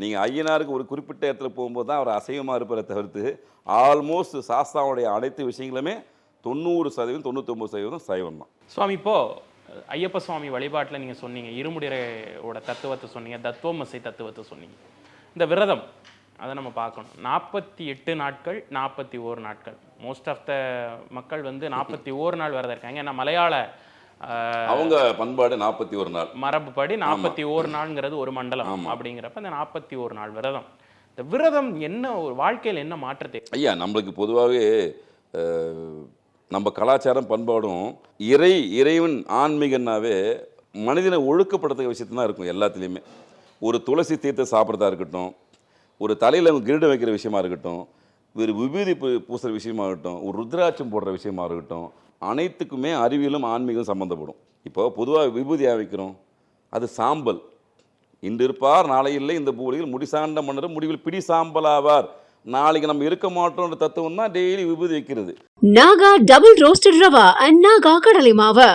நீங்கள் ஐயனாருக்கு ஒரு குறிப்பிட்ட இடத்துல போகும்போது தான் அவர் அசைவமாக இருப்பதை தவிர்த்து ஆல்மோஸ்ட் சாஸ்தாவுடைய அனைத்து விஷயங்களுமே 90% 99% சைவம் தான். சுவாமி, இப்போது ஐயப்ப சுவாமி வழிபாட்டில் நீங்கள் சொன்னீங்க, இருமுடியோட தத்துவத்தை சொன்னீங்க, தத்துவமசை தத்துவத்தை சொன்னீங்க. இந்த விரதம் அதை நம்ம பார்க்கணும். 48 நாட்கள் 41 நாட்கள். மோஸ்ட் ஆஃப் த மக்கள் வந்து 41 நாள் விரதம் இருக்காங்க. ஏன்னா மலையாள அவங்க பண்பாடு 41 நாள், மரபுப்படி 41 நாள்ங்கிறது ஒரு மண்டலம். அப்படிங்கிறப்ப இந்த 41 நாள் விரதம், இந்த விரதம் என்ன ஒரு வாழ்க்கையில் என்ன மாற்றத்தை? ஐயா, நம்மளுக்கு பொதுவாகவே நம்ம கலாச்சாரம் பண்பாடும் இறைவன் ஆன்மீகன்னாவே மனிதனை ஒழுக்கப்படுத்துகிற விஷயத்து தான் இருக்கும். எல்லாத்துலேயுமே ஒரு துளசி தீர்த்தம் சாப்பிட்றதா இருக்கட்டும், ஒரு தலையில் கிரீடம் வைக்கிற விஷயமா இருக்கட்டும், ஒரு விபூதி பூசுகிற விஷயமா இருக்கட்டும், ஒரு ருத்ராட்சம் போடுற விஷயமா இருக்கட்டும், அனைத்துக்குமே அறிவியலும் ஆன்மீகம் சம்மந்தப்படும். இப்போ பொதுவாக விபூதியாக வைக்கிறோம், அது சாம்பல். இன்று இருப்பார் நாளை இல்லை, இந்த பூலியில் முடிசாண்ட மன்னர் முடிவில் பிடி சாம்பல் ஆவார். நாளைக்கு நம்ம இருக்க மாட்டோம்ன்ற தத்துவம் தான் டெய்லி விபூதி வைக்கிறது. Naga double roasted rava and Naga கடலை மாவு.